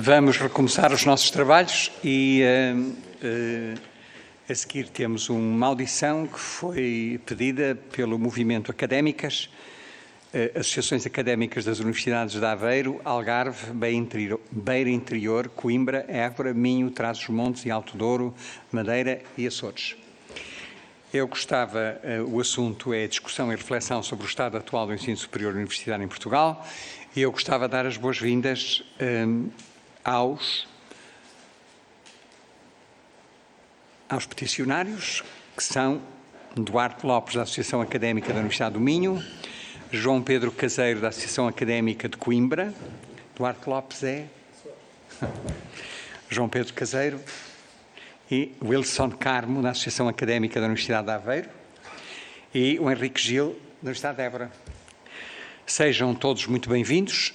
Vamos recomeçar os nossos trabalhos e a seguir temos uma audição que foi pedida pelo Movimento Académicas, Associações Académicas das Universidades de Aveiro, Algarve, Beira Interior, Coimbra, Évora, Minho, Trás-os-Montes e Alto Douro, Madeira e Açores. O assunto é discussão e reflexão sobre o estado atual do ensino superior universitário em Portugal, e eu gostava de dar as boas-vindas aos peticionários, que são Duarte Lopes, da Associação Académica da Universidade do Minho, João Pedro Caseiro, da Associação Académica de Coimbra. Duarte Lopes é? João Pedro Caseiro. E Wilson Carmo, da Associação Académica da Universidade de Aveiro. E o Henrique Gil, da Universidade de Évora. Sejam todos muito bem-vindos.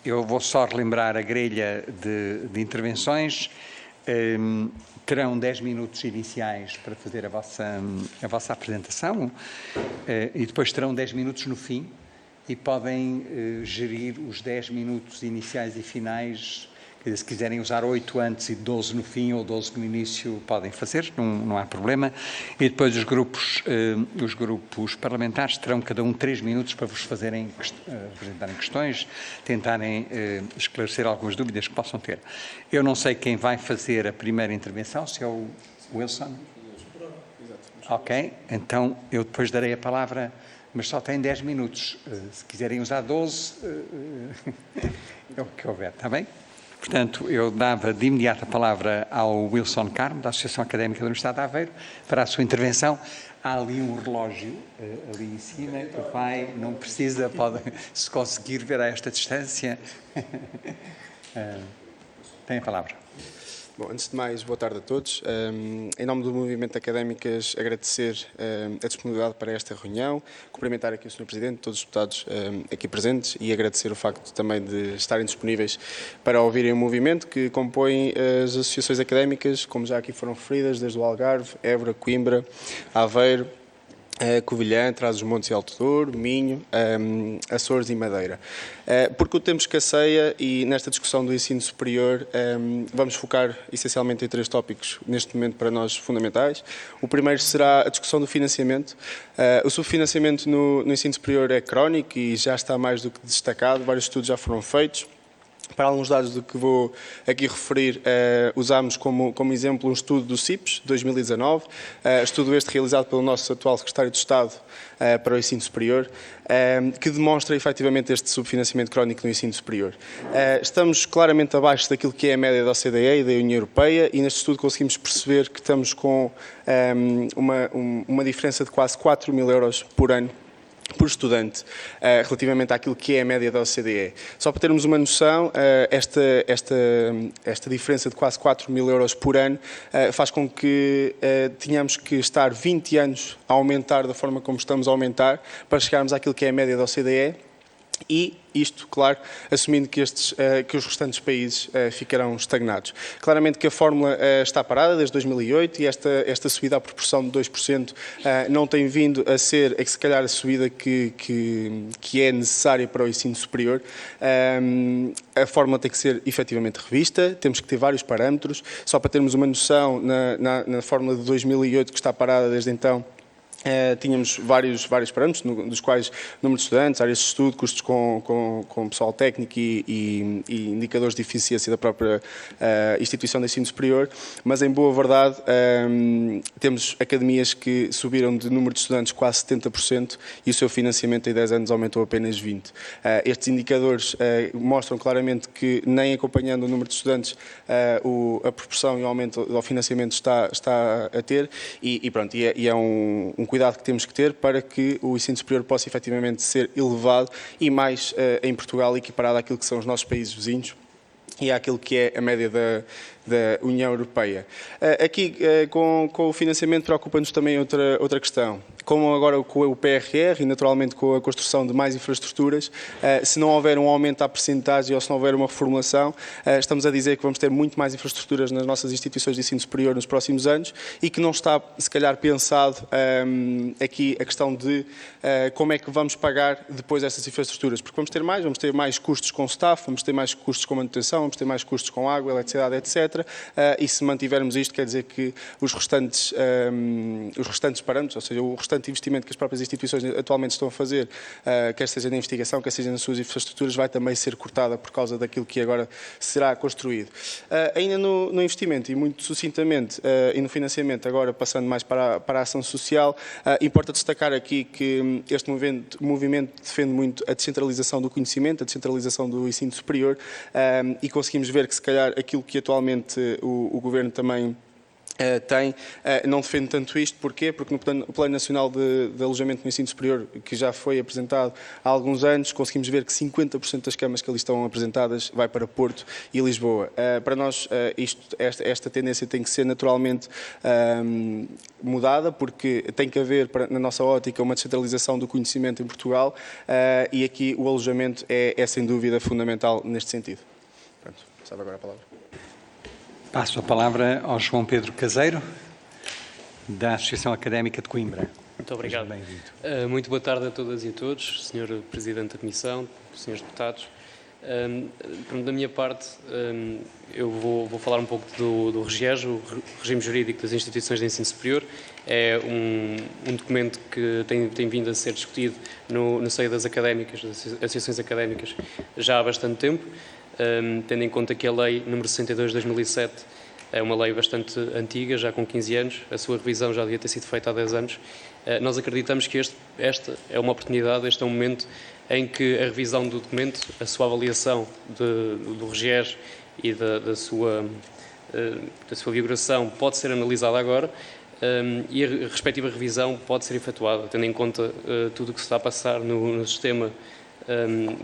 Eu vou só relembrar a grelha de intervenções. Terão 10 minutos iniciais para fazer a vossa apresentação e depois terão 10 minutos no fim e podem gerir os 10 minutos iniciais e finais. Se quiserem usar 8 antes e 12 no fim ou 12 no início, podem fazer, não há problema. E depois os grupos parlamentares terão cada um 3 minutos para vos apresentarem questões, tentarem esclarecer algumas dúvidas que possam ter. Eu não sei quem vai fazer a primeira intervenção, se é o Wilson. Ok, então eu depois darei a palavra, mas só tem 10 minutos. Se quiserem usar 12, é o que houver, está bem? Portanto, eu dava de imediato a palavra ao Wilson Carmo, da Associação Académica da Universidade de Aveiro, para a sua intervenção. Há ali um relógio, ali em cima, que não precisa, pode, se conseguir ver a esta distância. Tem a palavra. Bom, antes de mais, boa tarde a todos. Em nome do Movimento Académicas, agradecer a disponibilidade para esta reunião, cumprimentar aqui o Sr. Presidente, todos os deputados aqui presentes e agradecer o facto também de estarem disponíveis para ouvirem o movimento que compõe as associações académicas, como já aqui foram referidas, desde o Algarve, Évora, Coimbra, Aveiro, Covilhã, Trás-os-Montes e Alto Douro, Minho, Açores e Madeira. Porque o tempo escasseia e nesta discussão do ensino superior vamos focar essencialmente em 3 tópicos neste momento para nós fundamentais. O primeiro será a discussão do financiamento. O subfinanciamento no ensino superior é crónico e já está mais do que destacado, vários estudos já foram feitos. Para alguns dados do que vou aqui referir, usámos como exemplo um estudo do CIPES, de 2019, estudo este realizado pelo nosso atual Secretário de Estado para o Ensino Superior, que demonstra efetivamente este subfinanciamento crónico no ensino superior. Estamos claramente abaixo daquilo que é a média da OCDE e da União Europeia e neste estudo conseguimos perceber que estamos com uma diferença de quase 4.000 euros por ano por estudante, relativamente àquilo que é a média da OCDE. Só para termos uma noção, esta diferença de quase 4.000 euros por ano faz com que tenhamos que estar 20 anos a aumentar da forma como estamos a aumentar para chegarmos àquilo que é a média da OCDE e isto, claro, assumindo que os restantes países ficarão estagnados. Claramente que a fórmula está parada desde 2008 e esta subida à proporção de 2% não tem vindo a ser, se calhar, a subida que é necessária para o ensino superior. A fórmula tem que ser efetivamente revista, temos que ter vários parâmetros. Só para termos uma noção, na fórmula de 2008, que está parada desde então, tínhamos vários parâmetros, dos quais número de estudantes, áreas de estudo, custos com pessoal técnico e indicadores de eficiência da própria instituição de ensino superior, mas em boa verdade temos academias que subiram de número de estudantes quase 70% e o seu financiamento em 10 anos aumentou apenas 20%. Estes indicadores mostram claramente que nem acompanhando o número de estudantes a proporção e o aumento do financiamento está a ter e pronto, e é um cuidado que temos que ter para que o ensino superior possa efetivamente ser elevado e mais em Portugal equiparado àquilo que são os nossos países vizinhos e àquilo que é a média da União Europeia. Aqui, com o financiamento, preocupa-nos também outra questão. como agora com o PRR e naturalmente com a construção de mais infraestruturas, se não houver um aumento à percentagem ou se não houver uma reformulação, estamos a dizer que vamos ter muito mais infraestruturas nas nossas instituições de ensino superior nos próximos anos e que não está, se calhar, pensado aqui a questão de como é que vamos pagar depois essas infraestruturas, porque vamos ter mais custos com staff, vamos ter mais custos com manutenção, vamos ter mais custos com água, eletricidade, etc. E se mantivermos isto, quer dizer que os restantes parâmetros, ou seja, o restante investimento que as próprias instituições atualmente estão a fazer, quer seja na investigação, quer seja nas suas infraestruturas, vai também ser cortada por causa daquilo que agora será construído. Ainda no investimento e muito sucintamente e no financiamento, agora passando mais para a ação social, importa destacar aqui que este movimento defende muito a descentralização do conhecimento, a descentralização do ensino superior e conseguimos ver que se calhar aquilo que atualmente o Governo também não defende tanto isto. Porquê? Porque no Plano Nacional de Alojamento no Ensino Superior, que já foi apresentado há alguns anos, conseguimos ver que 50% das camas que ali estão apresentadas vai para Porto e Lisboa. Para nós, esta tendência tem que ser naturalmente mudada, porque tem que haver, na nossa ótica, uma descentralização do conhecimento em Portugal e aqui o alojamento é sem dúvida fundamental neste sentido. Pronto, sabe agora a palavra. Passo a palavra ao João Pedro Caseiro, da Associação Académica de Coimbra. Muito obrigado. Bem-vindo. Muito boa tarde a todas e a todos, Sr. Presidente da Comissão, Srs. Deputados. Da minha parte, eu vou falar um pouco do RGES, o Regime Jurídico das Instituições de Ensino Superior. É um documento que tem vindo a ser discutido no seio das académicas, das associações académicas, já há bastante tempo. Tendo em conta que a Lei nº 62 de 2007 é uma lei bastante antiga, já com 15 anos, a sua revisão já devia ter sido feita há 10 anos, nós acreditamos que esta é uma oportunidade, este é um momento em que a revisão do documento, a sua avaliação do RGES e da sua vigoração pode ser analisada agora e a respectiva revisão pode ser efetuada, tendo em conta tudo o que se está a passar no sistema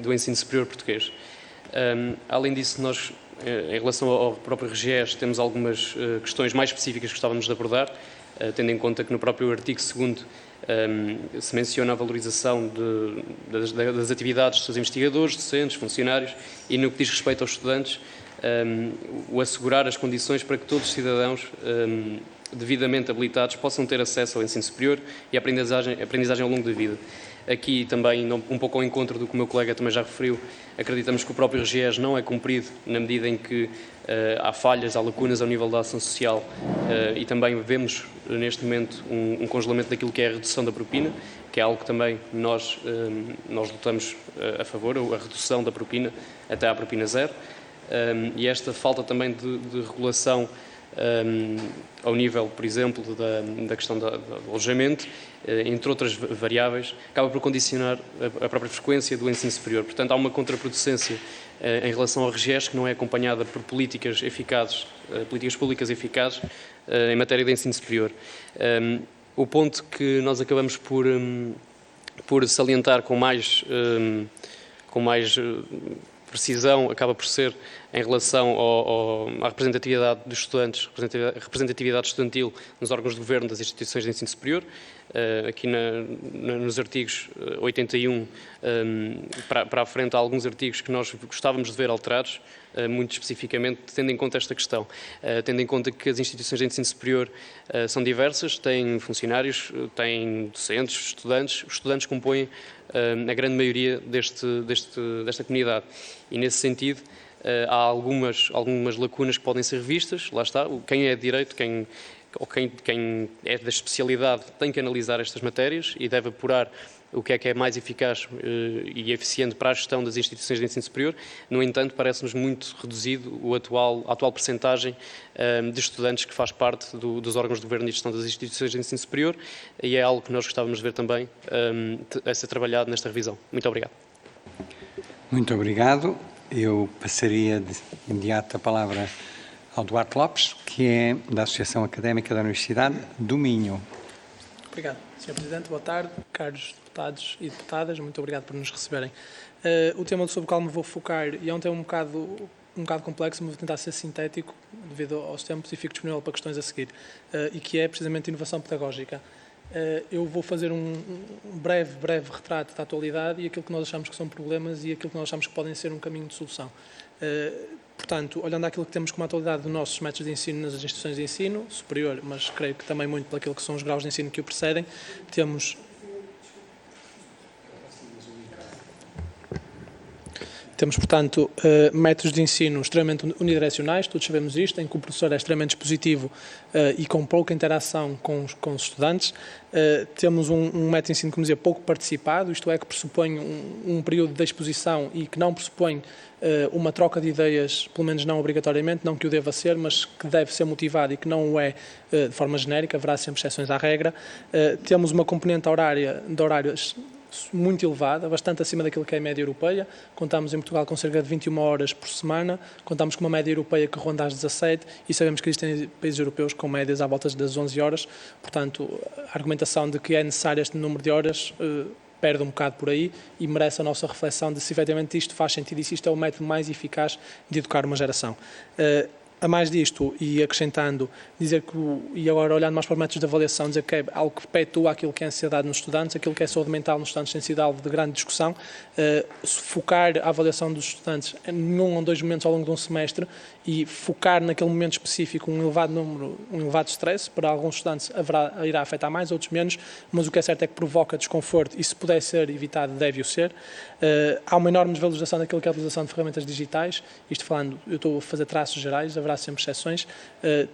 do ensino superior português. Além disso, nós, em relação ao próprio RGES, temos algumas questões mais específicas que gostávamos de abordar, tendo em conta que no próprio artigo 2º se menciona a valorização das atividades dos seus investigadores, docentes, funcionários e, no que diz respeito aos estudantes, o assegurar as condições para que todos os cidadãos devidamente habilitados possam ter acesso ao ensino superior e à aprendizagem ao longo da vida. Aqui também, um pouco ao encontro do que o meu colega também já referiu, acreditamos que o próprio RGES não é cumprido na medida em que há falhas, há lacunas ao nível da ação social e também vemos neste momento um congelamento daquilo que é a redução da propina, que é algo que também nós lutamos a favor, a redução da propina até à propina zero. E esta falta também de regulação ao nível, por exemplo, da questão do alojamento, entre outras variáveis, acaba por condicionar a própria frequência do ensino superior. Portanto, há uma contraproducência em relação ao RGES que não é acompanhada por políticas eficazes, políticas públicas eficazes em matéria de ensino superior. O ponto que nós acabamos por salientar com mais precisão acaba por ser em relação à representatividade dos estudantes, representatividade estudantil nos órgãos de governo das instituições de ensino superior. Aqui nos artigos 81 para a frente há alguns artigos que nós gostávamos de ver alterados, muito especificamente tendo em conta esta questão, tendo em conta que as instituições de ensino superior são diversas, têm funcionários, têm docentes, estudantes, os estudantes compõem a grande maioria desta comunidade e nesse sentido há algumas lacunas que podem ser revistas, lá está, quem é de direito, quem é da especialidade tem que analisar estas matérias e deve apurar o que é mais eficaz e eficiente para a gestão das instituições de ensino superior. No entanto, parece-nos muito reduzido a atual percentagem de estudantes que faz parte dos órgãos de governo e gestão das instituições de ensino superior e é algo que nós gostávamos de ver também a ser trabalhado nesta revisão. Muito obrigado. Muito obrigado. Eu passaria de imediato a palavra ao Duarte Lopes, que é da Associação Académica da Universidade do Minho. Obrigado, Sr. Presidente. Boa tarde, caros deputados e deputadas. Muito obrigado por nos receberem. O tema sobre o qual me vou focar, e é um tema um bocado complexo, mas vou tentar ser sintético devido aos tempos e fico disponível para questões a seguir, e que é precisamente inovação pedagógica. Eu vou fazer um breve retrato da atualidade e aquilo que nós achamos que são problemas e aquilo que nós achamos que podem ser um caminho de solução. Portanto, olhando àquilo que temos como atualidade dos nossos métodos de ensino nas instituições de ensino superior, mas creio que também muito pelaquilo que são os graus de ensino que o precedem, Temos, portanto, métodos de ensino extremamente unidirecionais, todos sabemos isto, em que o professor é extremamente expositivo e com pouca interação com os estudantes. Temos um método de ensino, como dizia, pouco participado, isto é, que pressupõe um período de exposição e que não pressupõe uma troca de ideias, pelo menos não obrigatoriamente, não que o deva ser, mas que deve ser motivado e que não o é de forma genérica, haverá sempre exceções à regra. Temos uma componente de horários muito elevada, bastante acima daquilo que é a média europeia. Contamos em Portugal com cerca de 21 horas por semana, contamos com uma média europeia que ronda às 17 e sabemos que existem países europeus com médias à volta das 11 horas. Portanto, a argumentação de que é necessário este número de horas perde um bocado por aí e merece a nossa reflexão de se efetivamente isto faz sentido e se isto é o método mais eficaz de educar uma geração. A mais disto, e acrescentando, dizer que, e agora olhando mais para os métodos de avaliação, dizer que é algo que perpetua aquilo que é ansiedade nos estudantes, aquilo que é saúde mental nos estudantes tem sido alvo de grande discussão, focar a avaliação dos estudantes em 1 ou 2 momentos ao longo de um semestre e focar naquele momento específico um elevado stress, para alguns estudantes irá afetar mais, outros menos, mas o que é certo é que provoca desconforto e se puder ser evitado, deve-o ser. Há uma enorme desvalorização daquilo que é a utilização de ferramentas digitais, isto falando, eu estou a fazer traços gerais, haverá sempre exceções,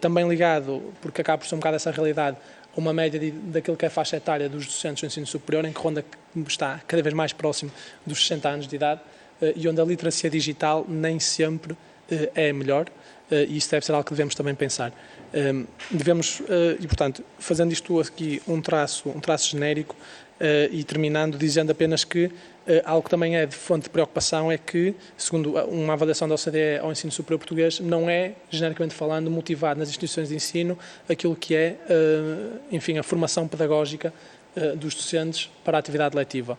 também ligado, porque acaba por ser um bocado essa realidade, uma média daquilo que é a faixa etária dos docentes do ensino superior, em que ronda está cada vez mais próximo dos 60 anos de idade e onde a literacia digital nem sempre é a melhor e isso deve ser algo que devemos também pensar. E portanto, fazendo isto aqui um traço genérico e terminando dizendo apenas que algo que também é de fonte de preocupação é que, segundo uma avaliação da OCDE ao ensino superior português, não é, genericamente falando, motivado nas instituições de ensino aquilo que é, enfim, a formação pedagógica dos docentes para a atividade letiva.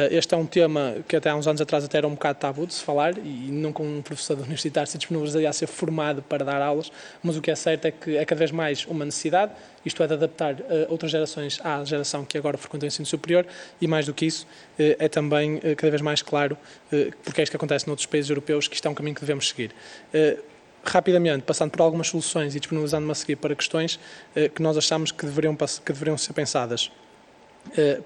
Este é um tema que até há uns anos atrás até era um bocado tabu de se falar e nunca um professor universitário se disponibilizaria a ser formado para dar aulas, mas o que é certo é que é cada vez mais uma necessidade, isto é de adaptar outras gerações à geração que agora frequenta o ensino superior e mais do que isso é também cada vez mais claro, porque é isto que acontece noutros países europeus, que isto é um caminho que devemos seguir. Rapidamente, passando por algumas soluções e disponibilizando-me a seguir para questões que nós achamos que deveriam ser pensadas.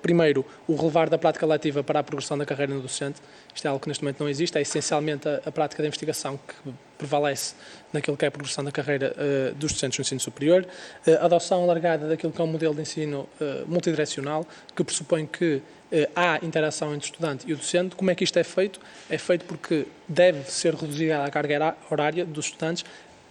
Primeiro, o relevar da prática letiva para a progressão da carreira no docente. Isto é algo que neste momento não existe, é essencialmente a prática da investigação que prevalece naquilo que é a progressão da carreira dos docentes no ensino superior. A adoção alargada daquilo que é um modelo de ensino multidirecional, que pressupõe que há interação entre o estudante e o docente. Como é que isto é feito? É feito porque deve ser reduzida a carga horária dos estudantes,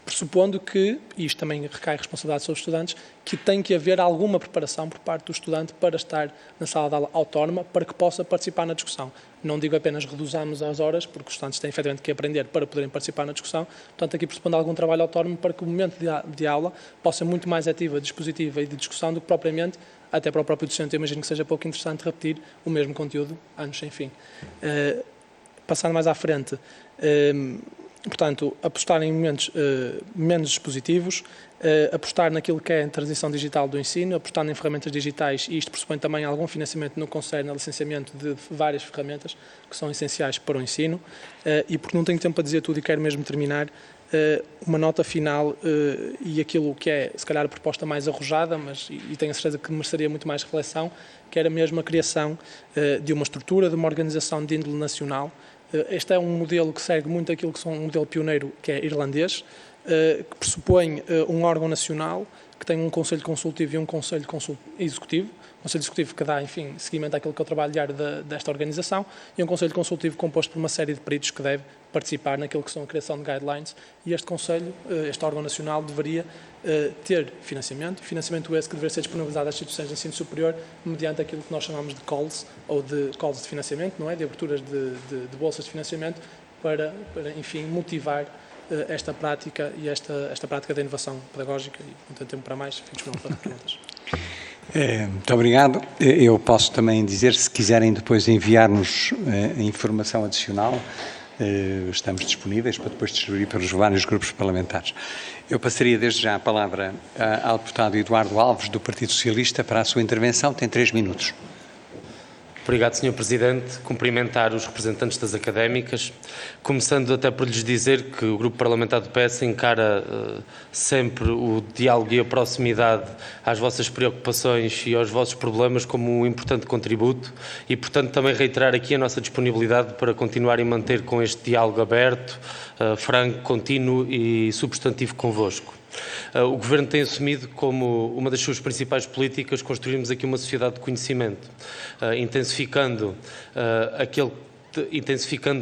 pressupondo que, e isto também recai responsabilidade sobre os estudantes, que tem que haver alguma preparação por parte do estudante para estar na sala de aula autónoma, para que possa participar na discussão. Não digo apenas reduzamos as horas, porque os estudantes têm efetivamente que aprender para poderem participar na discussão, portanto aqui pressupondo algum trabalho autónomo para que o momento de aula possa ser muito mais ativa, dispositiva e de discussão do que propriamente, até para o próprio docente, eu imagino que seja pouco interessante repetir o mesmo conteúdo, anos sem fim. Passando mais à frente, portanto, apostar em momentos menos expositivos, apostar naquilo que é a transição digital do ensino, apostar em ferramentas digitais, e isto pressupõe também algum financiamento no Conselho, no licenciamento de várias ferramentas que são essenciais para o ensino. E porque não tenho tempo para dizer tudo e quero mesmo terminar, uma nota final e aquilo que é, se calhar, a proposta mais arrojada, mas e tenho a certeza que mereceria muito mais reflexão, que era mesmo a criação de uma estrutura, de uma organização de índole nacional. Este é um modelo que segue muito aquilo que são um modelo pioneiro, que é irlandês, que pressupõe um órgão nacional que tem um conselho consultivo e um conselho executivo. Um conselho executivo que dá, enfim, seguimento àquilo que é o trabalho diário desta organização e um conselho consultivo composto por uma série de peritos que deve participar naquilo que são a criação de guidelines e este conselho, este órgão nacional, deveria ter financiamento esse que deveria ser disponibilizado às instituições de ensino superior mediante aquilo que nós chamamos de calls, ou de calls de financiamento, não é? De aberturas de bolsas de financiamento para enfim, motivar esta prática e esta prática da inovação pedagógica e não tenho tempo para mais, fico disponível para perguntas. Muito obrigado. Eu posso também dizer, se quiserem depois enviar-nos informação adicional, estamos disponíveis para depois distribuir para os vários grupos parlamentares. Eu passaria desde já a palavra ao deputado Eduardo Alves, do Partido Socialista, para a sua intervenção. Tem 3 minutos. Obrigado, Sr. Presidente. Cumprimentar os representantes das académicas, começando até por lhes dizer que o Grupo Parlamentar do PS encara sempre o diálogo e a proximidade às vossas preocupações e aos vossos problemas como um importante contributo e, portanto, também reiterar aqui a nossa disponibilidade para continuar e manter com este diálogo aberto, franco, contínuo e substantivo convosco. O Governo tem assumido como uma das suas principais políticas construirmos aqui uma sociedade de conhecimento, intensificando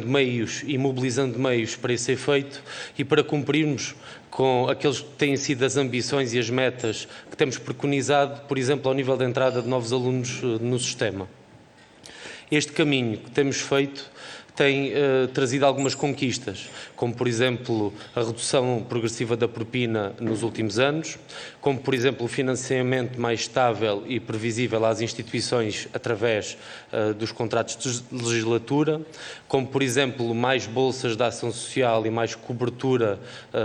meios e mobilizando meios para esse efeito e para cumprirmos com aqueles que têm sido as ambições e as metas que temos preconizado, por exemplo, ao nível de entrada de novos alunos no sistema. Este caminho que temos feito tem trazido algumas conquistas, como, por exemplo, a redução progressiva da propina nos últimos anos, como, por exemplo, o financiamento mais estável e previsível às instituições através dos contratos de legislatura, como, por exemplo, mais bolsas de ação social e mais cobertura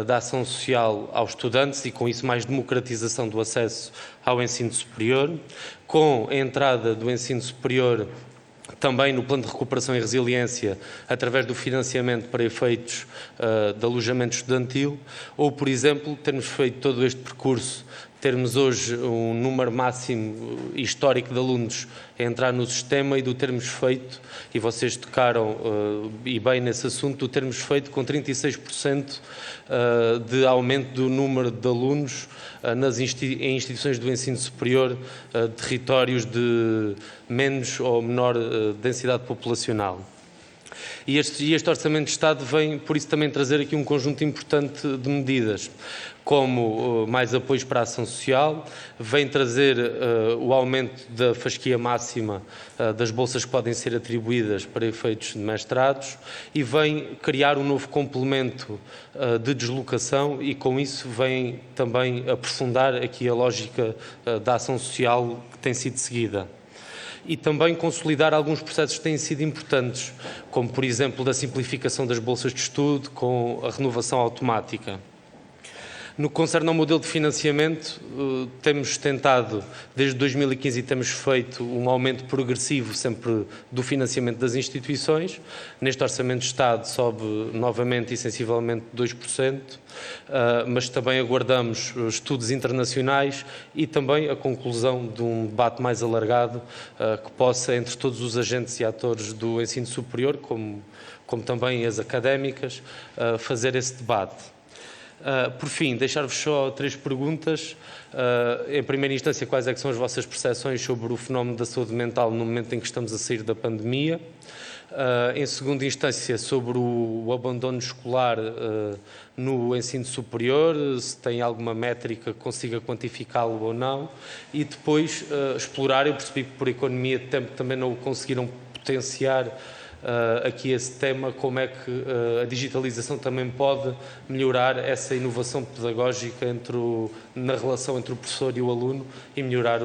da ação social aos estudantes e, com isso, mais democratização do acesso ao ensino superior, com a entrada do ensino superior também no Plano de Recuperação e Resiliência, através do financiamento para efeitos de alojamento estudantil, ou, por exemplo, termos feito todo este percurso, termos hoje um número máximo histórico de alunos a entrar no sistema e do termos feito, e vocês tocaram e bem nesse assunto, do termos feito com 36% de aumento do número de alunos em instituições do ensino superior, territórios de menos ou menor densidade populacional. E este Orçamento de Estado vem, por isso, também trazer aqui um conjunto importante de medidas, como mais apoios para a ação social, vem trazer o aumento da fasquia máxima das bolsas que podem ser atribuídas para efeitos de mestrados e vem criar um novo complemento de deslocação e, com isso, vem também aprofundar aqui a lógica da ação social que tem sido seguida. E também consolidar alguns processos que têm sido importantes, como, por exemplo, da simplificação das bolsas de estudo com a renovação automática. No que concerne ao modelo de financiamento, temos tentado, desde 2015, temos feito um aumento progressivo sempre do financiamento das instituições. Neste Orçamento de Estado sobe novamente e sensivelmente 2%, mas também aguardamos estudos internacionais e também a conclusão de um debate mais alargado que possa, entre todos os agentes e atores do ensino superior, como também as académicas, fazer esse debate. Por fim, deixar-vos só 3 perguntas. Em primeira instância, quais é que são as vossas percepções sobre o fenómeno da saúde mental no momento em que estamos a sair da pandemia? Em segunda instância, sobre o abandono escolar no ensino superior, se tem alguma métrica que consiga quantificá-lo ou não. E depois explorar, eu percebi que por economia de tempo também não o conseguiram potenciar aqui esse tema, como é que a digitalização também pode melhorar essa inovação pedagógica na relação entre o professor e o aluno e melhorar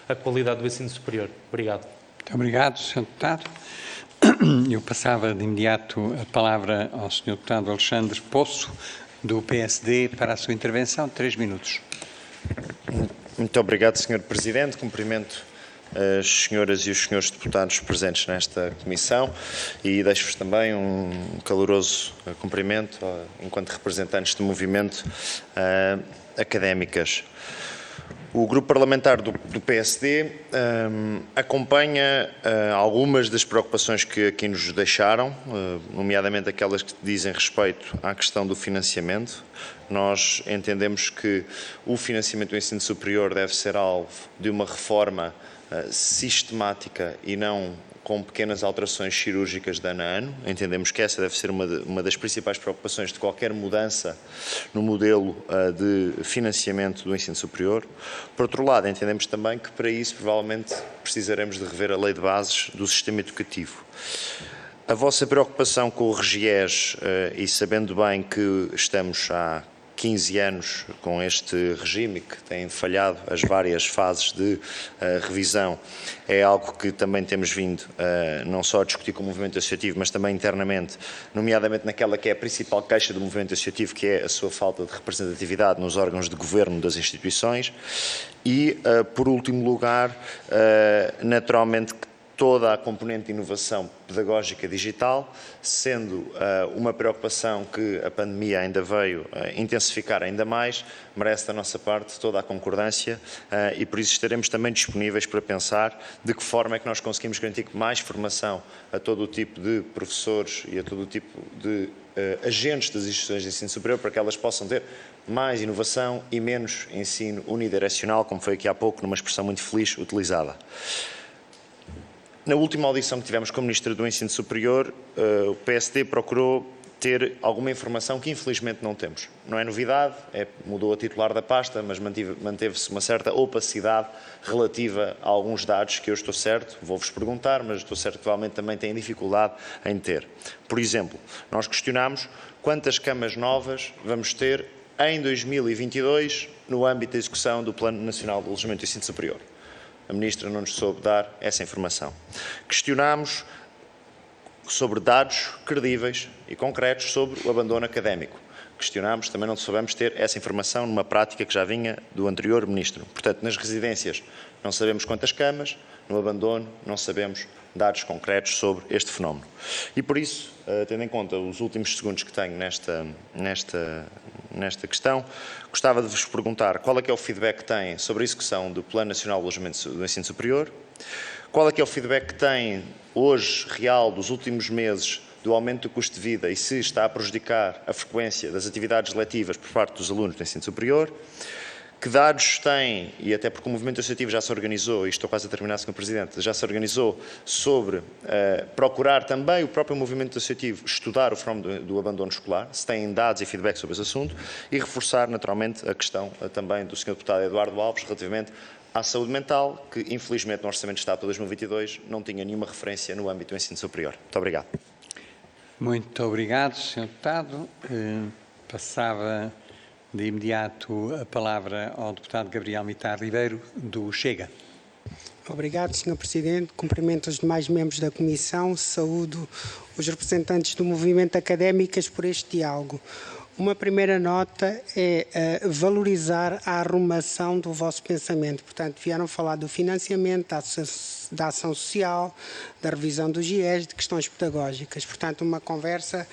a qualidade do ensino superior. Obrigado. Muito obrigado, Sr. Deputado. Eu passava de imediato a palavra ao Sr. Deputado Alexandre Poço, do PSD, para a sua intervenção. 3 minutos. Muito obrigado, Sr. Presidente. Cumprimento as senhoras e os senhores deputados presentes nesta comissão e deixo-vos também um caloroso cumprimento enquanto representantes do movimento académicas. O Grupo Parlamentar do PSD acompanha algumas das preocupações que aqui nos deixaram, nomeadamente aquelas que dizem respeito à questão do financiamento. Nós entendemos que o financiamento do ensino superior deve ser alvo de uma reforma sistemática e não com pequenas alterações cirúrgicas de ano a ano. Entendemos que essa deve ser uma das principais preocupações de qualquer mudança no modelo de financiamento do ensino superior. Por outro lado, entendemos também que para isso provavelmente precisaremos de rever a lei de bases do sistema educativo. A vossa preocupação com o RGES, e sabendo bem que estamos há 15 anos com este regime que tem falhado as várias fases de revisão, é algo que também temos vindo não só a discutir com o movimento associativo, mas também internamente, nomeadamente naquela que é a principal queixa do movimento associativo, que é a sua falta de representatividade nos órgãos de governo das instituições. E, por último lugar, naturalmente, toda a componente de inovação pedagógica digital, sendo uma preocupação que a pandemia ainda veio intensificar ainda mais, merece da nossa parte toda a concordância e por isso estaremos também disponíveis para pensar de que forma é que nós conseguimos garantir mais formação a todo o tipo de professores e a todo o tipo de agentes das instituições de ensino superior para que elas possam ter mais inovação e menos ensino unidirecional, como foi aqui há pouco, numa expressão muito feliz utilizada. Na última audição que tivemos com o Ministro do Ensino Superior, o PSD procurou ter alguma informação que infelizmente não temos. Não é novidade, mudou a titular da pasta, mas manteve-se uma certa opacidade relativa a alguns dados que eu estou certo, vou-vos perguntar, mas estou certo que provavelmente também têm dificuldade em ter. Por exemplo, nós questionámos quantas camas novas vamos ter em 2022 no âmbito da execução do Plano Nacional de Alojamento e Ensino Superior. A Ministra não nos soube dar essa informação. Questionámos sobre dados credíveis e concretos sobre o abandono académico. Questionámos, também não soubemos ter essa informação numa prática que já vinha do anterior Ministro. Portanto, nas residências não sabemos quantas camas, no abandono não sabemos dados concretos sobre este fenómeno. E por isso, tendo em conta os últimos segundos que tenho nesta questão, gostava de vos perguntar qual é que é o feedback que têm sobre a execução do Plano Nacional de Alojamento do Ensino Superior, qual é que é o feedback que têm hoje, real, dos últimos meses, do aumento do custo de vida e se está a prejudicar a frequência das atividades letivas por parte dos alunos do ensino superior, que dados têm, e até porque o movimento associativo já se organizou, e estou quase a terminar, Sr. Presidente, já se organizou sobre procurar também o próprio movimento associativo estudar o fenómeno do abandono escolar, se têm dados e feedback sobre esse assunto, e reforçar naturalmente a questão também do Sr. Deputado Eduardo Alves relativamente à saúde mental, que infelizmente no Orçamento de Estado para 2022 não tinha nenhuma referência no âmbito do ensino superior. Muito obrigado. Muito obrigado, Sr. Deputado. Passava de imediato a palavra ao Deputado Gabriel Mitar Ribeiro, do Chega. Obrigado, Sr. Presidente. Cumprimento os demais membros da Comissão. Saúdo os representantes do movimento académicas por este diálogo. Uma primeira nota é valorizar a arrumação do vosso pensamento. Portanto, vieram falar do financiamento, da ação social, da revisão dos GIEs, de questões pedagógicas. Portanto, uma conversa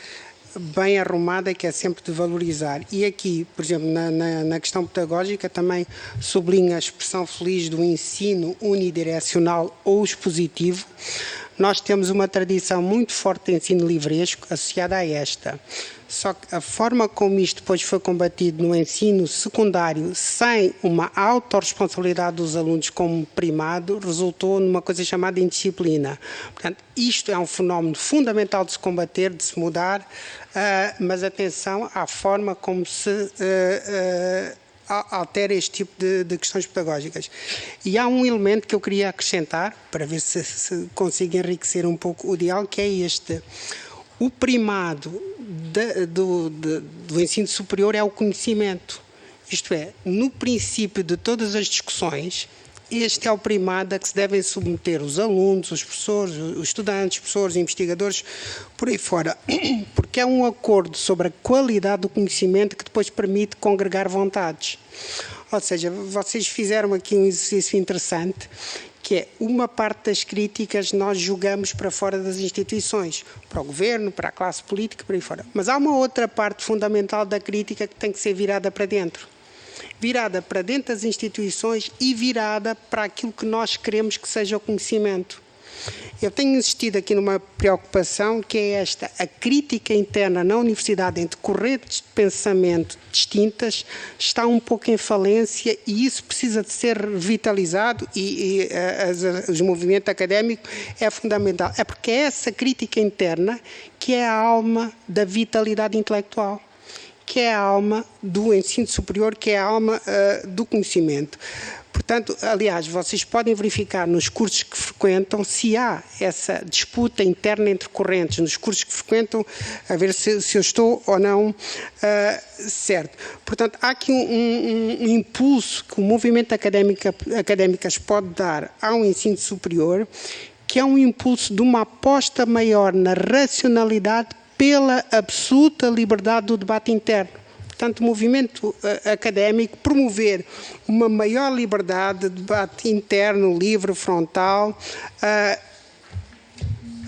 bem arrumada que é sempre de valorizar. E aqui, por exemplo, na questão pedagógica também sublinho a expressão feliz do ensino unidirecional ou expositivo. Nós temos uma tradição muito forte de ensino livresco associada a esta. Só que a forma como isto depois foi combatido no ensino secundário, sem uma autorresponsabilidade dos alunos como primado, resultou numa coisa chamada indisciplina. Portanto, isto é um fenómeno fundamental de se combater, de se mudar, mas atenção à forma como se altera este tipo de questões pedagógicas. E há um elemento que eu queria acrescentar, para ver se consigo enriquecer um pouco o diálogo, que é este. O primado do ensino superior é o conhecimento. Isto é, no princípio de todas as discussões, este é o primado a que se devem submeter os alunos, os professores, os estudantes, os professores, investigadores, por aí fora. Porque é um acordo sobre a qualidade do conhecimento que depois permite congregar vontades. Ou seja, vocês fizeram aqui um exercício interessante, que é uma parte das críticas nós jogamos para fora das instituições, para o governo, para a classe política, por aí fora. Mas há uma outra parte fundamental da crítica que tem que ser virada para dentro. Virada para dentro das instituições e virada para aquilo que nós queremos que seja o conhecimento. Eu tenho insistido aqui numa preocupação que é esta: a crítica interna na universidade entre correntes de pensamento distintas está um pouco em falência e isso precisa de ser revitalizado e o movimento académico é fundamental. É porque é essa crítica interna que é a alma da vitalidade intelectual, que é a alma do ensino superior, que é a alma do conhecimento. Portanto, aliás, vocês podem verificar nos cursos que frequentam se há essa disputa interna entre correntes, nos cursos que frequentam, a ver se eu estou ou não certo. Portanto, há aqui um impulso que o movimento académicas pode dar ao ensino superior, que é um impulso de uma aposta maior na racionalidade pela absoluta liberdade do debate interno. Portanto, o movimento académico promover uma maior liberdade de debate interno, livre, frontal,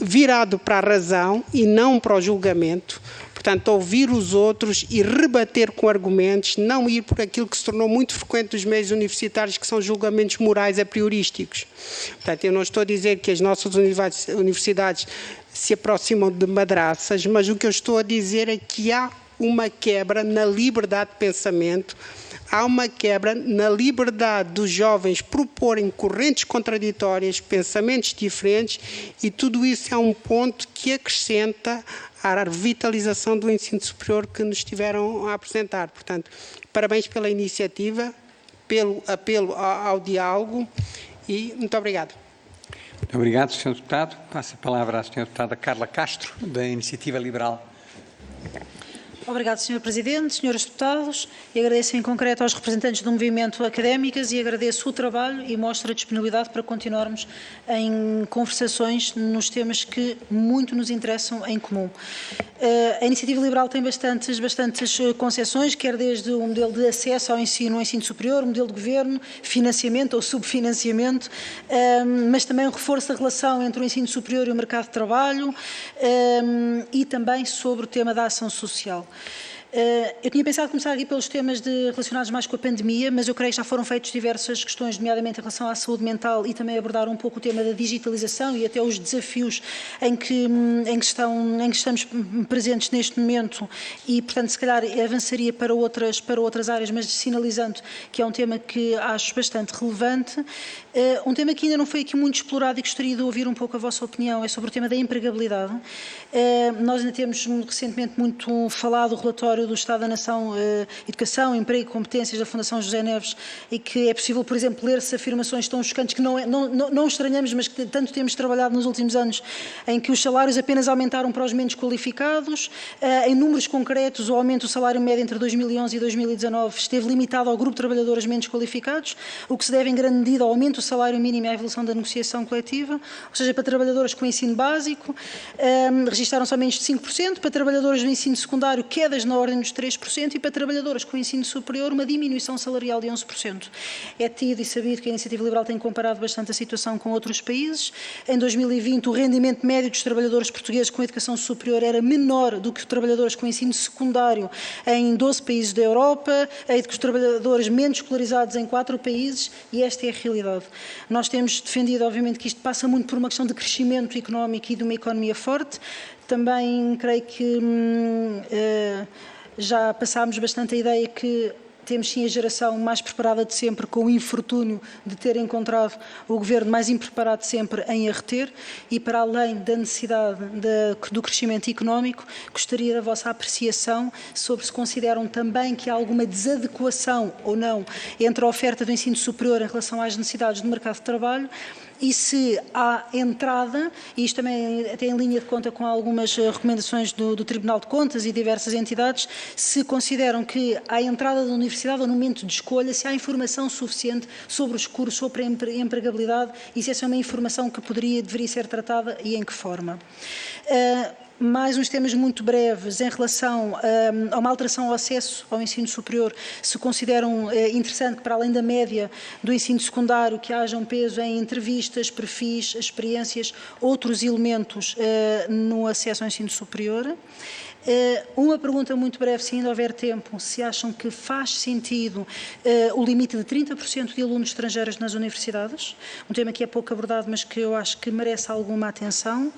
virado para a razão e não para o julgamento. Portanto, ouvir os outros e rebater com argumentos, não ir por aquilo que se tornou muito frequente nos meios universitários, que são julgamentos morais a priorísticos. Portanto, eu não estou a dizer que as nossas universidades se aproximam de madraças, mas o que eu estou a dizer é que há uma quebra na liberdade de pensamento, há uma quebra na liberdade dos jovens proporem correntes contraditórias, pensamentos diferentes, e tudo isso é um ponto que acrescenta à revitalização do ensino superior que nos estiveram a apresentar. Portanto, parabéns pela iniciativa, pelo apelo ao diálogo e muito obrigado. Muito obrigado, Sr. Deputado. Passo a palavra à Sra. Deputada Carla Castro, da Iniciativa Liberal. Obrigado, Sr. Presidente, Srs. Deputados, e agradeço em concreto aos representantes do movimento académicas e agradeço o trabalho e mostro a disponibilidade para continuarmos em conversações nos temas que muito nos interessam em comum. A Iniciativa Liberal tem bastantes concepções, quer desde o modelo de acesso ao ensino superior, o modelo de governo, financiamento ou subfinanciamento, mas também o reforço da relação entre o ensino superior e o mercado de trabalho e também sobre o tema da ação social. Eu tinha pensado começar aqui pelos temas relacionados mais com a pandemia, mas eu creio que já foram feitas diversas questões, nomeadamente em relação à saúde mental, e também abordar um pouco o tema da digitalização e até os desafios em que estamos presentes neste momento e, portanto, se calhar avançaria para outras áreas, mas sinalizando que é um tema que acho bastante relevante. Um tema que ainda não foi aqui muito explorado e gostaria de ouvir um pouco a vossa opinião, é sobre o tema da empregabilidade. Nós ainda temos recentemente muito falado o relatório do Estado da Nação, Educação, Emprego e Competências da Fundação José Neves, e que é possível, por exemplo, ler-se afirmações tão chocantes que não estranhamos, mas que tanto temos trabalhado nos últimos anos, em que os salários apenas aumentaram para os menos qualificados. Em números concretos, o aumento do salário médio entre 2011 e 2019 esteve limitado ao grupo de trabalhadores menos qualificados, o que se deve em grande medida ao aumento do salário mínimo e à evolução da negociação coletiva, ou seja, para trabalhadores com ensino básico, registaram-se aumentos de 5%, para trabalhadores do ensino secundário, quedas na ordem dos 3%, e para trabalhadoras com ensino superior, uma diminuição salarial de 11%. É tido e sabido que a Iniciativa Liberal tem comparado bastante a situação com outros países. Em 2020, o rendimento médio dos trabalhadores portugueses com educação superior era menor do que os trabalhadores com ensino secundário em 12 países da Europa, e do que os trabalhadores menos escolarizados em 4 países, e esta é a realidade. Nós temos defendido, obviamente, que isto passa muito por uma questão de crescimento económico e de uma economia forte. Também creio que já passámos bastante a ideia que temos sim a geração mais preparada de sempre, com o infortúnio de ter encontrado o governo mais impreparado de sempre em a reter, e para além da necessidade do crescimento económico, gostaria da vossa apreciação sobre se consideram também que há alguma desadequação ou não entre a oferta do ensino superior em relação às necessidades do mercado de trabalho, e se há entrada, e isto também até em linha de conta com algumas recomendações do Tribunal de Contas e diversas entidades, se consideram que à entrada da universidade ou no momento de escolha, se há informação suficiente sobre os cursos, sobre a empregabilidade, e se essa é uma informação que deveria ser tratada e em que forma. Mais uns temas muito breves em relação a uma alteração ao acesso ao ensino superior. Se consideram interessante que, para além da média do ensino secundário, que haja um peso em entrevistas, perfis, experiências, outros elementos no acesso ao ensino superior. Uma pergunta muito breve, se ainda houver tempo, se acham que faz sentido o limite de 30% de alunos estrangeiros nas universidades, um tema que é pouco abordado, mas que eu acho que merece alguma atenção.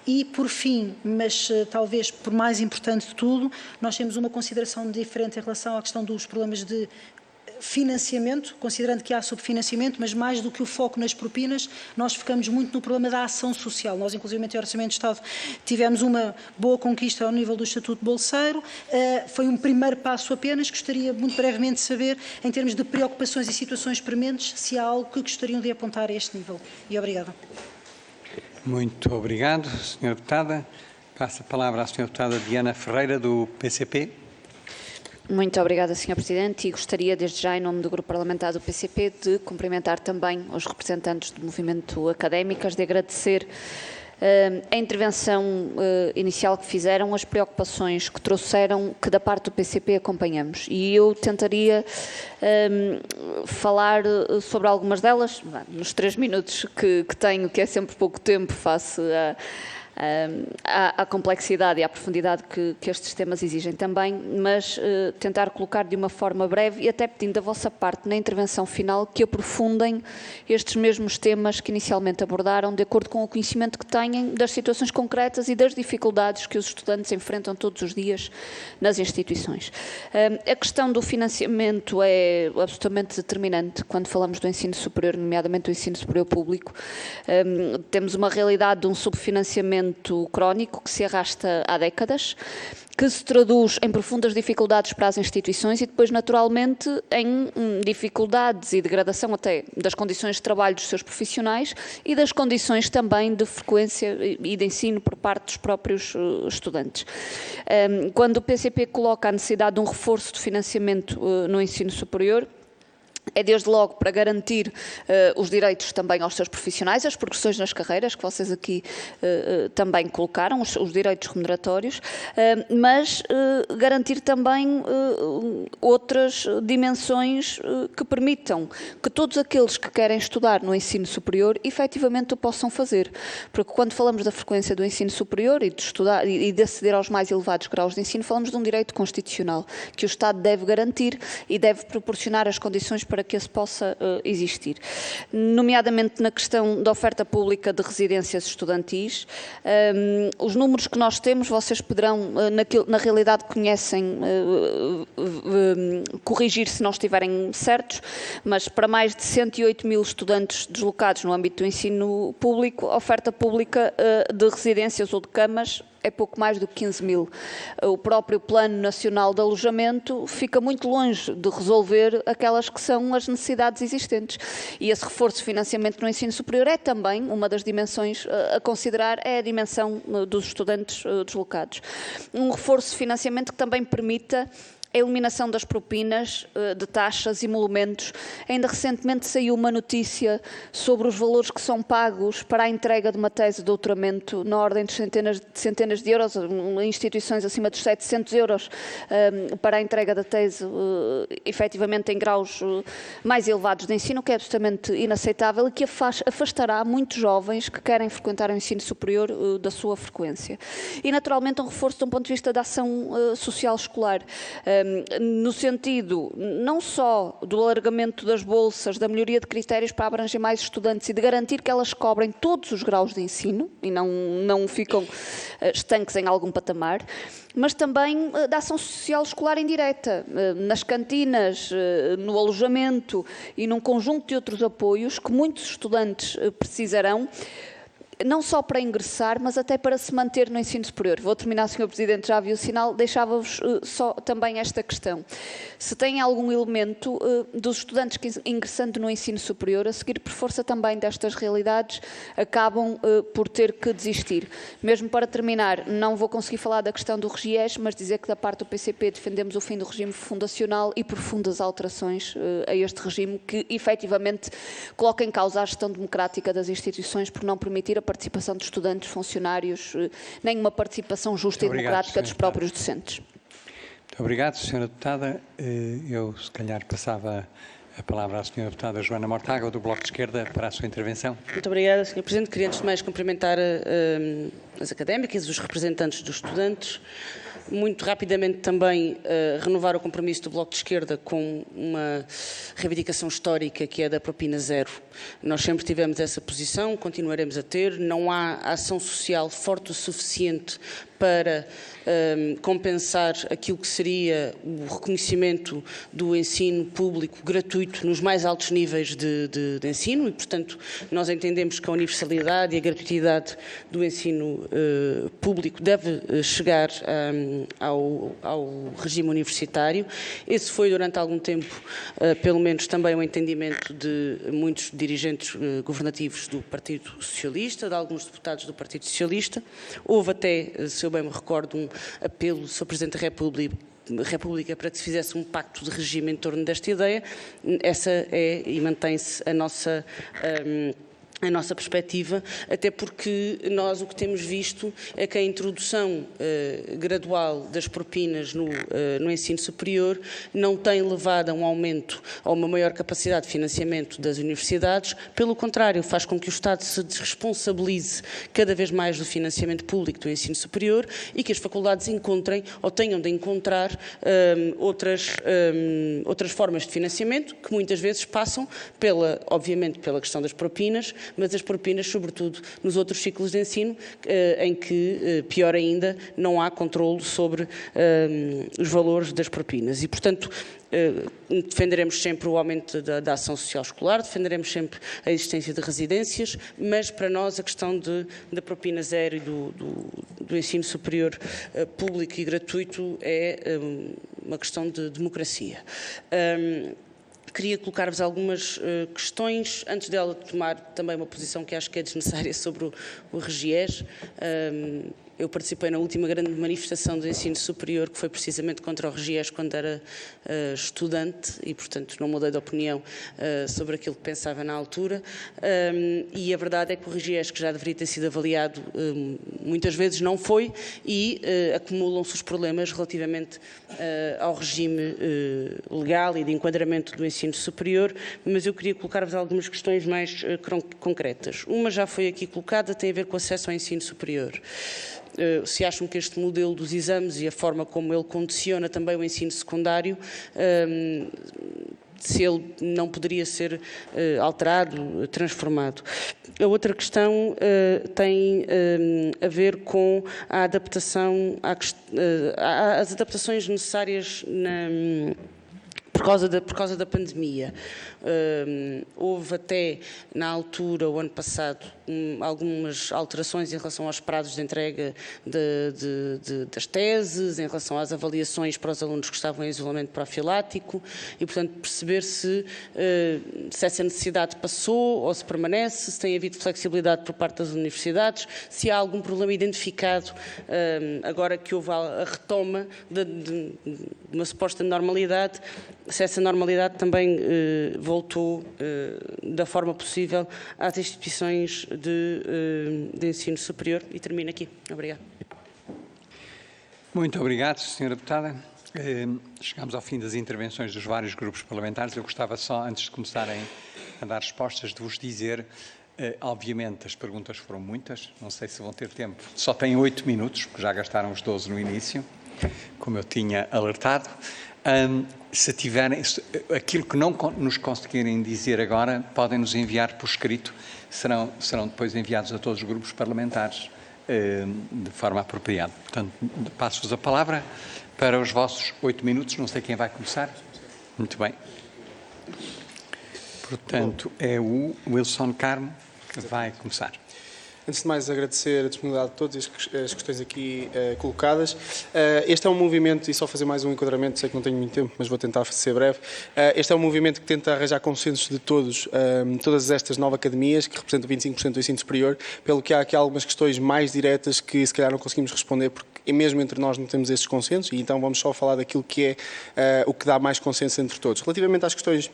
E, por fim, mas talvez por mais importante de tudo, nós temos uma consideração diferente em relação à questão dos problemas de financiamento, considerando que há subfinanciamento, mas mais do que o foco nas propinas, nós focamos muito no problema da ação social. Nós, inclusive, em Orçamento de Estado, tivemos uma boa conquista ao nível do Estatuto Bolseiro. Foi um primeiro passo apenas. Gostaria, muito brevemente, de saber, em termos de preocupações e situações prementes, se há algo que gostariam de apontar a este nível. E obrigada. Muito obrigado, Sra. Deputada. Passo a palavra à Sra. Deputada Diana Ferreira, do PCP. Muito obrigada, Sr. Presidente, e gostaria desde já, em nome do Grupo Parlamentar do PCP, de cumprimentar também os representantes do movimento académicas, de agradecer a intervenção inicial que fizeram, as preocupações que trouxeram, que da parte do PCP acompanhamos. E eu tentaria falar sobre algumas delas, nos 3 minutos que tenho, que é sempre pouco tempo face à complexidade e à profundidade que estes temas exigem também, mas tentar colocar de uma forma breve e até pedindo da vossa parte na intervenção final que aprofundem estes mesmos temas que inicialmente abordaram, de acordo com o conhecimento que têm das situações concretas e das dificuldades que os estudantes enfrentam todos os dias nas instituições. A questão do financiamento é absolutamente determinante quando falamos do ensino superior, nomeadamente do ensino superior público. Temos uma realidade de um subfinanciamento crónico que se arrasta há décadas, que se traduz em profundas dificuldades para as instituições e depois, naturalmente, em dificuldades e degradação até das condições de trabalho dos seus profissionais e das condições também de frequência e de ensino por parte dos próprios estudantes. Quando o PCP coloca a necessidade de um reforço de financiamento no ensino superior, é desde logo para garantir os direitos também aos seus profissionais, as progressões nas carreiras, que vocês aqui também colocaram, os direitos remuneratórios, mas garantir também outras dimensões que permitam que todos aqueles que querem estudar no ensino superior efetivamente o possam fazer. Porque quando falamos da frequência do ensino superior e de estudar e de aceder aos mais elevados graus de ensino, falamos de um direito constitucional que o Estado deve garantir e deve proporcionar as condições para que esse possa existir. Nomeadamente na questão da oferta pública de residências estudantis, os números que nós temos, vocês poderão, na realidade conhecem, corrigir se não estiverem certos, mas para mais de 108.000 estudantes deslocados no âmbito do ensino público, a oferta pública de residências ou de camas é pouco mais do que 15.000. O próprio Plano Nacional de Alojamento fica muito longe de resolver aquelas que são as necessidades existentes. E esse reforço de financiamento no ensino superior é também uma das dimensões a considerar, é a dimensão dos estudantes deslocados. Um reforço de financiamento que também permita a eliminação das propinas, de taxas e emolumentos. Ainda recentemente saiu uma notícia sobre os valores que são pagos para a entrega de uma tese de doutoramento na ordem de centenas de euros, em instituições acima dos 700 euros para a entrega da tese, efetivamente em graus mais elevados de ensino, que é absolutamente inaceitável e que afastará muitos jovens que querem frequentar o ensino superior da sua frequência. E, naturalmente, um reforço de um ponto de vista da ação social escolar, no sentido não só do alargamento das bolsas, da melhoria de critérios para abranger mais estudantes e de garantir que elas cobrem todos os graus de ensino e não ficam estanques em algum patamar, mas também da ação social escolar indireta, nas cantinas, no alojamento e num conjunto de outros apoios que muitos estudantes precisarão, não só para ingressar, mas até para se manter no ensino superior. Vou terminar, Sr. Presidente, já viu o sinal, deixava-vos só também esta questão. Se tem algum elemento dos estudantes que ingressando no ensino superior, a seguir por força também destas realidades, acabam por ter que desistir. Mesmo para terminar, não vou conseguir falar da questão do RGIES, mas dizer que da parte do PCP defendemos o fim do regime fundacional e profundas alterações a este regime que efetivamente coloca em causa a gestão democrática das instituições por não permitir a participação de estudantes, funcionários, nem uma participação justa e democrática dos próprios docentes. Muito obrigado, Sra. Deputada. Eu, se calhar, passava a palavra à Sra. Deputada Joana Mortágua, do Bloco de Esquerda, para a sua intervenção. Muito obrigada, Sr. Presidente. Queria, antes de mais, cumprimentar as académicas, os representantes dos estudantes. Muito rapidamente também renovar o compromisso do Bloco de Esquerda com uma reivindicação histórica que é da propina zero. Nós sempre tivemos essa posição, continuaremos a ter. Não há ação social forte o suficiente para compensar aquilo que seria o reconhecimento do ensino público gratuito nos mais altos níveis de ensino e, portanto, nós entendemos que a universalidade e a gratuidade do ensino público deve chegar ao regime universitário. Esse foi, durante algum tempo, pelo menos também o entendimento de muitos dirigentes governativos do Partido Socialista, de alguns deputados do Partido Socialista. Houve até, se eu bem me recordo, um apelo do Sr. Presidente da República para que se fizesse um pacto de regime em torno desta ideia. Essa é e mantém-se a nossa perspectiva, até porque nós o que temos visto é que a introdução gradual das propinas no ensino superior não tem levado a um aumento, a uma maior capacidade de financiamento das universidades, pelo contrário, faz com que o Estado se desresponsabilize cada vez mais do financiamento público do ensino superior e que as faculdades encontrem ou tenham de encontrar outras formas de financiamento que muitas vezes passam obviamente pela questão das propinas, mas as propinas, sobretudo, nos outros ciclos de ensino, em que, pior ainda, não há controle sobre os valores das propinas. E, portanto, defenderemos sempre o aumento da ação social escolar, defenderemos sempre a existência de residências, mas para nós a questão da propina zero e do ensino superior público e gratuito é uma questão de democracia. Queria colocar-vos algumas questões, antes dela tomar também uma posição que acho que é desnecessária sobre o RGES. Eu participei na última grande manifestação do ensino superior, que foi precisamente contra o RGES quando era estudante e, portanto, não mudei de opinião sobre aquilo que pensava na altura. E a verdade é que o RGES, que já deveria ter sido avaliado, muitas vezes não foi e acumulam-se os problemas relativamente ao regime legal e de enquadramento do ensino superior, mas eu queria colocar-vos algumas questões mais concretas. Uma já foi aqui colocada, tem a ver com o acesso ao ensino superior. Se acham que este modelo dos exames e a forma como ele condiciona também o ensino secundário, se ele não poderia ser alterado, transformado. A outra questão tem a ver com a adaptação, as adaptações necessárias por causa da pandemia. Houve até, na altura, o ano passado, algumas alterações em relação aos prazos de entrega das teses, em relação às avaliações para os alunos que estavam em isolamento profilático e, portanto, perceber se essa necessidade passou ou se permanece, se tem havido flexibilidade por parte das universidades, se há algum problema identificado agora que houve a retoma de uma suposta normalidade, se essa normalidade também voltou da forma possível às instituições de ensino superior. E termino aqui. Obrigado. Muito obrigado, Sra. Deputada. Chegamos ao fim das intervenções dos vários grupos parlamentares. Eu gostava só, antes de começarem a dar respostas, de vos dizer, obviamente as perguntas foram muitas, não sei se vão ter tempo. Só têm 8 minutos, porque já gastaram os 12 no início, como eu tinha alertado. Se tiverem aquilo que não nos conseguirem dizer agora, podem nos enviar por escrito, serão depois enviados a todos os grupos parlamentares de forma apropriada. Portanto, passo-vos a palavra para os vossos 8 minutos, não sei quem vai começar. Muito bem. Portanto, é o Wilson Carmo que vai começar. Antes de mais, agradecer a disponibilidade de todos e as questões aqui colocadas. Este é um movimento, e só fazer mais um enquadramento, sei que não tenho muito tempo, mas vou tentar ser breve. Este é um movimento que tenta arranjar consensos de todas estas 9 academias, que representam 25% do ensino superior, pelo que há aqui algumas questões mais diretas que se calhar não conseguimos responder, porque mesmo entre nós não temos esses consensos, e então vamos só falar daquilo que é o que dá mais consenso entre todos. Relativamente às questões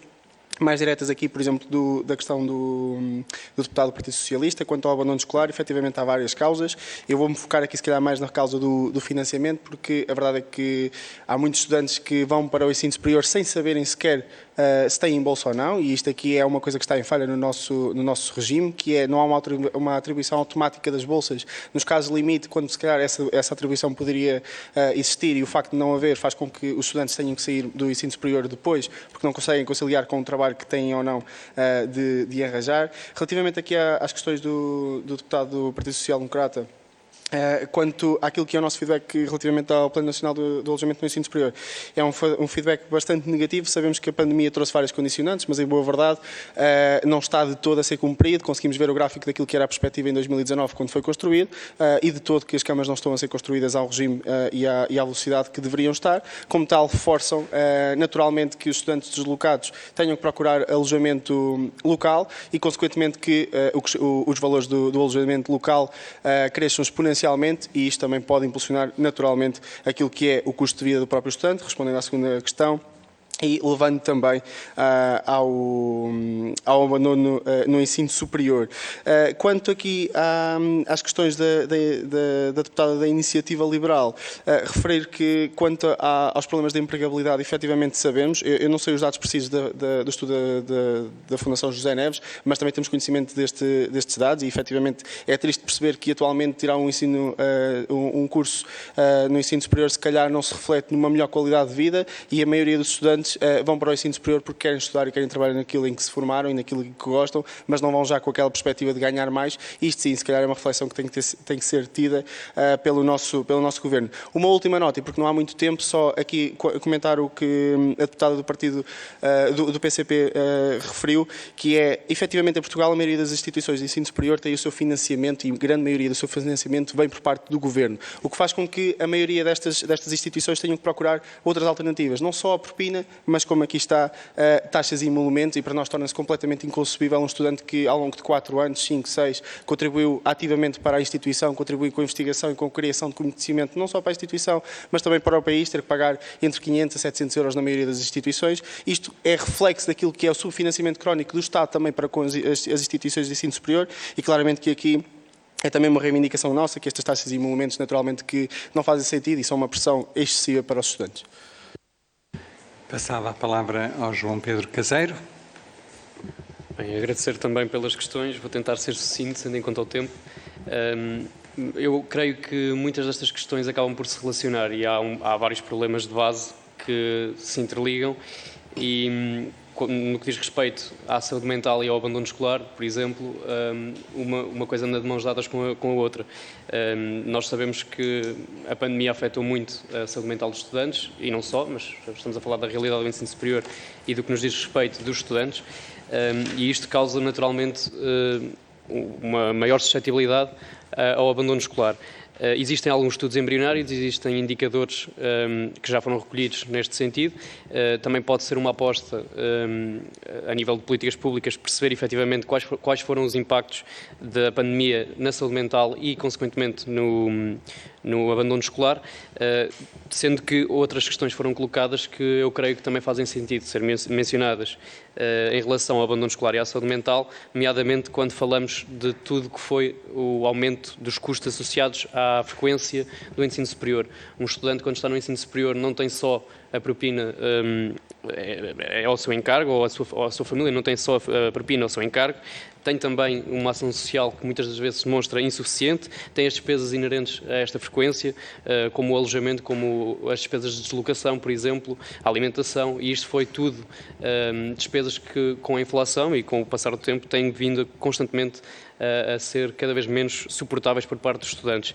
mais diretas aqui, por exemplo, da questão do deputado do Partido Socialista, quanto ao abandono escolar, efetivamente há várias causas. Eu vou-me focar aqui, se calhar, mais na causa do financiamento, porque a verdade é que há muitos estudantes que vão para o ensino superior sem saberem sequer se têm bolsa ou não, e isto aqui é uma coisa que está em falha no nosso regime, que é não há uma atribuição automática das bolsas. Nos casos limite, quando se calhar essa atribuição poderia existir, e o facto de não haver faz com que os estudantes tenham que sair do ensino superior depois, porque não conseguem conciliar com o trabalho que têm ou não de arranjar. Relativamente aqui às questões do deputado do Partido Social Democrata, Quanto àquilo que é o nosso feedback relativamente ao Plano Nacional do Alojamento no Ensino Superior, é um feedback bastante negativo. Sabemos que a pandemia trouxe várias condicionantes, mas em boa verdade não está de todo a ser cumprido. Conseguimos ver o gráfico daquilo que era a perspectiva em 2019, quando foi construído, e de todo que as camas não estão a ser construídas ao regime e à velocidade que deveriam estar. Como tal, forçam naturalmente que os estudantes deslocados tenham que procurar alojamento local e, consequentemente, que os valores do alojamento local cresçam exponencialmente, e isto também pode impulsionar naturalmente aquilo que é o custo de vida do próprio estudante, respondendo à segunda questão, e levando também ao abandono no ensino superior. Quanto aqui às questões da deputada da Iniciativa Liberal, referir que quanto aos problemas de empregabilidade, efetivamente sabemos, eu não sei os dados precisos do estudo da Fundação José Neves, mas também temos conhecimento destes dados, e efetivamente é triste perceber que atualmente tirar um curso no ensino superior se calhar não se reflete numa melhor qualidade de vida, e a maioria dos estudantes vão para o ensino superior porque querem estudar e querem trabalhar naquilo em que se formaram e naquilo que gostam, mas não vão já com aquela perspectiva de ganhar mais. Isto sim, se calhar é uma reflexão que tem que ser tida pelo nosso Governo. Uma última nota, e porque não há muito tempo, só aqui comentar o que a deputada do partido do PCP referiu, que é, efetivamente, em Portugal, a maioria das instituições de ensino superior tem o seu financiamento, e a grande maioria do seu financiamento vem por parte do Governo, o que faz com que a maioria destas instituições tenham que procurar outras alternativas, não só a propina, mas como aqui está, taxas e emolumentos, e para nós torna-se completamente inconcebível um estudante que ao longo de 4 anos, 5, 6, contribuiu ativamente para a instituição, contribuiu com a investigação e com a criação de conhecimento, não só para a instituição, mas também para o país, ter que pagar entre 500 a 700 euros na maioria das instituições. Isto é reflexo daquilo que é o subfinanciamento crónico do Estado também para com as instituições de ensino superior, e claramente que aqui é também uma reivindicação nossa, que estas taxas e emolumentos, naturalmente, que não fazem sentido e são uma pressão excessiva para os estudantes. Passava a palavra ao João Pedro Caseiro. Bem, agradecer também pelas questões, vou tentar ser sucinto, tendo em conta o tempo. Eu creio que muitas destas questões acabam por se relacionar, e há vários problemas de base que se interligam, e no que diz respeito à saúde mental e ao abandono escolar, por exemplo, uma coisa anda de mãos dadas com a outra. Nós sabemos que a pandemia afetou muito a saúde mental dos estudantes, e não só, mas estamos a falar da realidade do ensino superior e do que nos diz respeito dos estudantes, e isto causa naturalmente uma maior suscetibilidade ao abandono escolar. Existem alguns estudos embrionários, existem indicadores que já foram recolhidos neste sentido. Também pode ser uma aposta a nível de políticas públicas perceber efetivamente quais foram os impactos da pandemia na saúde mental e, consequentemente, no abandono escolar, sendo que outras questões foram colocadas que eu creio que também fazem sentido ser mencionadas em relação ao abandono escolar e à saúde mental, nomeadamente quando falamos de tudo que foi o aumento dos custos associados à frequência do ensino superior. Um estudante, quando está no ensino superior, não tem só a propina ao seu encargo, ou a sua família não tem só a propina ao seu encargo, tem também uma ação social que muitas das vezes se mostra insuficiente, tem as despesas inerentes a esta frequência, como o alojamento, como as despesas de deslocação, por exemplo, a alimentação, e isto foi tudo despesas que, com a inflação e com o passar do tempo, têm vindo constantemente a ser cada vez menos suportáveis por parte dos estudantes.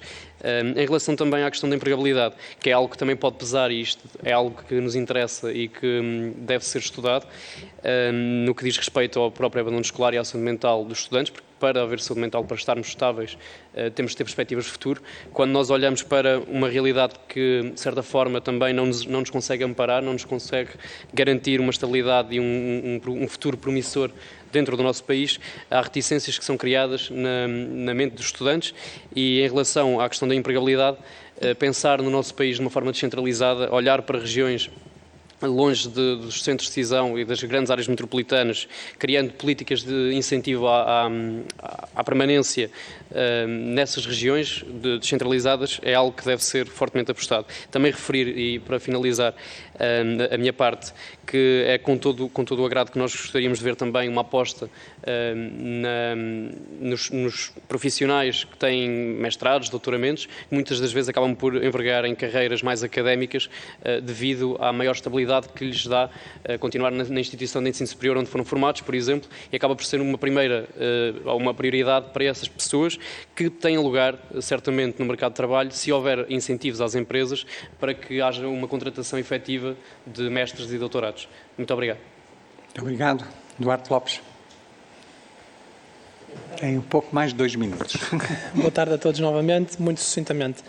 Em relação também à questão da empregabilidade, que é algo que também pode pesar, e isto é algo que nos interessa e que deve ser estudado, no que diz respeito ao próprio abandono escolar e à saúde mental dos estudantes, porque para haver saúde mental, para estarmos estáveis, temos de ter perspectivas de futuro. Quando nós olhamos para uma realidade que, de certa forma, também não nos consegue amparar, não nos consegue garantir uma estabilidade e um futuro promissor dentro do nosso país, há reticências que são criadas na mente dos estudantes, e em relação à questão da empregabilidade, pensar no nosso país de uma forma descentralizada, olhar para regiões longe dos centros de decisão e das grandes áreas metropolitanas, criando políticas de incentivo à permanência nessas regiões descentralizadas, é algo que deve ser fortemente apostado. Também referir, e para finalizar a minha parte, que é com todo o agrado que nós gostaríamos de ver também uma aposta nos profissionais que têm mestrados, doutoramentos, que muitas das vezes acabam por envergar em carreiras mais académicas devido à maior estabilidade estabilidade que lhes dá continuar na instituição de ensino superior onde foram formados, por exemplo, e acaba por ser uma prioridade para essas pessoas que têm lugar, certamente, no mercado de trabalho, se houver incentivos às empresas para que haja uma contratação efetiva de mestres e doutorados. Muito obrigado. Muito obrigado. Duarte Lopes. Tem um pouco mais de 2 minutos. Boa tarde a todos novamente, muito sucintamente.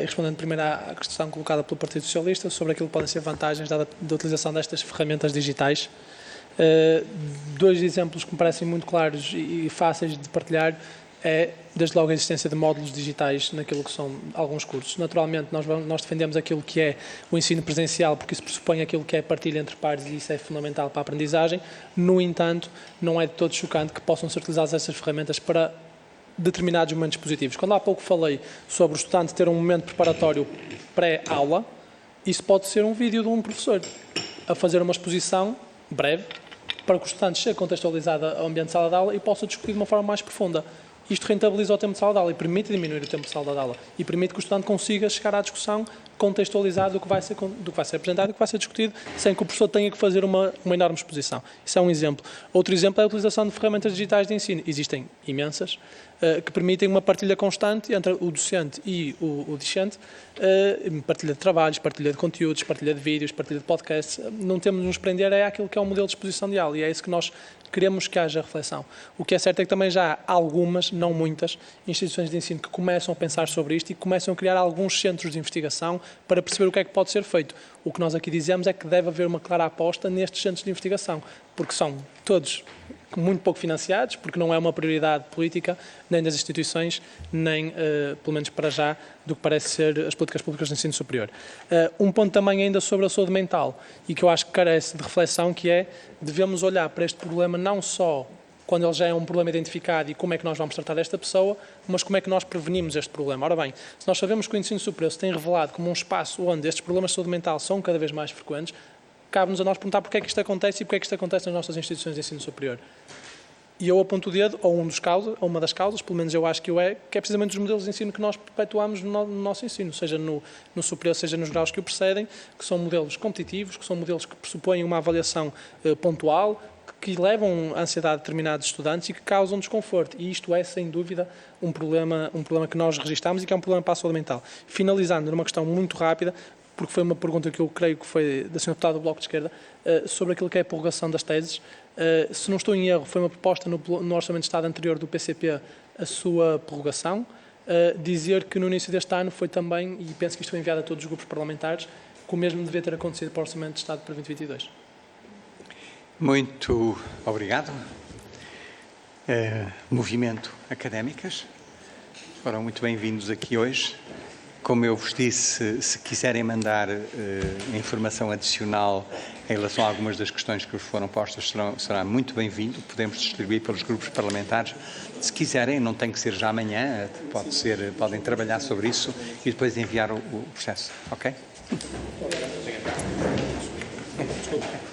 Respondendo primeiro à questão colocada pelo Partido Socialista sobre aquilo que podem ser vantagens da utilização destas ferramentas digitais. 2 exemplos que me parecem muito claros e fáceis de partilhar é, desde logo, a existência de módulos digitais naquilo que são alguns cursos. Naturalmente, nós defendemos aquilo que é o ensino presencial, porque isso pressupõe aquilo que é a partilha entre pares e isso é fundamental para a aprendizagem. No entanto, não é de todo chocante que possam ser utilizadas essas ferramentas para determinados momentos positivos. Quando há pouco falei sobre o estudante ter um momento preparatório pré-aula, isso pode ser um vídeo de um professor a fazer uma exposição breve para que o estudante chegue contextualizado ao ambiente de sala de aula e possa discutir de uma forma mais profunda. Isto rentabiliza o tempo de sala de aula e permite diminuir o tempo de sala de aula e permite que o estudante consiga chegar à discussão contextualizada do que vai ser apresentado e do que vai ser discutido, sem que o professor tenha que fazer uma enorme exposição. Isso é um exemplo. Outro exemplo é a utilização de ferramentas digitais de ensino. Existem imensas, que permitem uma partilha constante entre o docente e o discente, partilha de trabalhos, partilha de conteúdos, partilha de vídeos, partilha de podcasts. Não temos de nos prender àquilo que é o modelo de exposição de aula e é isso que nós queremos que haja reflexão. O que é certo é que também já há algumas, não muitas, instituições de ensino que começam a pensar sobre isto e começam a criar alguns centros de investigação para perceber o que é que pode ser feito. O que nós aqui dizemos é que deve haver uma clara aposta nestes centros de investigação, porque são todos muito pouco financiados, porque não é uma prioridade política, nem das instituições, nem, pelo menos para já, do que parece ser as políticas públicas de ensino superior. Um ponto também ainda sobre a saúde mental, e que eu acho que carece de reflexão, que é, devemos olhar para este problema não só quando ele já é um problema identificado e como é que nós vamos tratar desta pessoa, mas como é que nós prevenimos este problema. Ora bem, se nós sabemos que o ensino superior se tem revelado como um espaço onde estes problemas de saúde mental são cada vez mais frequentes, cabe-nos a nós perguntar porque é que isto acontece e porque é que isto acontece nas nossas instituições de ensino superior. E eu aponto o dedo, ou uma das causas, pelo menos eu acho que é precisamente os modelos de ensino que nós perpetuamos no nosso ensino, seja no superior, seja nos graus que o precedem, que são modelos competitivos, que são modelos que pressupõem uma avaliação pontual, que levam a ansiedade a determinados estudantes e que causam desconforto. E isto é, sem dúvida, um problema que nós registamos e que é um problema para a saúde mental. Finalizando numa questão muito rápida, porque foi uma pergunta que eu creio que foi da Sra. Deputada do Bloco de Esquerda, sobre aquilo que é a prorrogação das teses. Se não estou em erro, foi uma proposta no Orçamento de Estado anterior do PCP a sua prorrogação. Dizer que no início deste ano foi também, e penso que isto foi enviado a todos os grupos parlamentares, que o mesmo devia ter acontecido para o Orçamento de Estado para 2022. Muito obrigado. Movimento Académicas, foram muito bem-vindos aqui hoje. Como eu vos disse, se quiserem mandar informação adicional em relação a algumas das questões que vos foram postas, será muito bem-vindo. Podemos distribuir pelos grupos parlamentares. Se quiserem, não tem que ser já amanhã, podem trabalhar sobre isso e depois enviar o processo. Ok? Desculpa.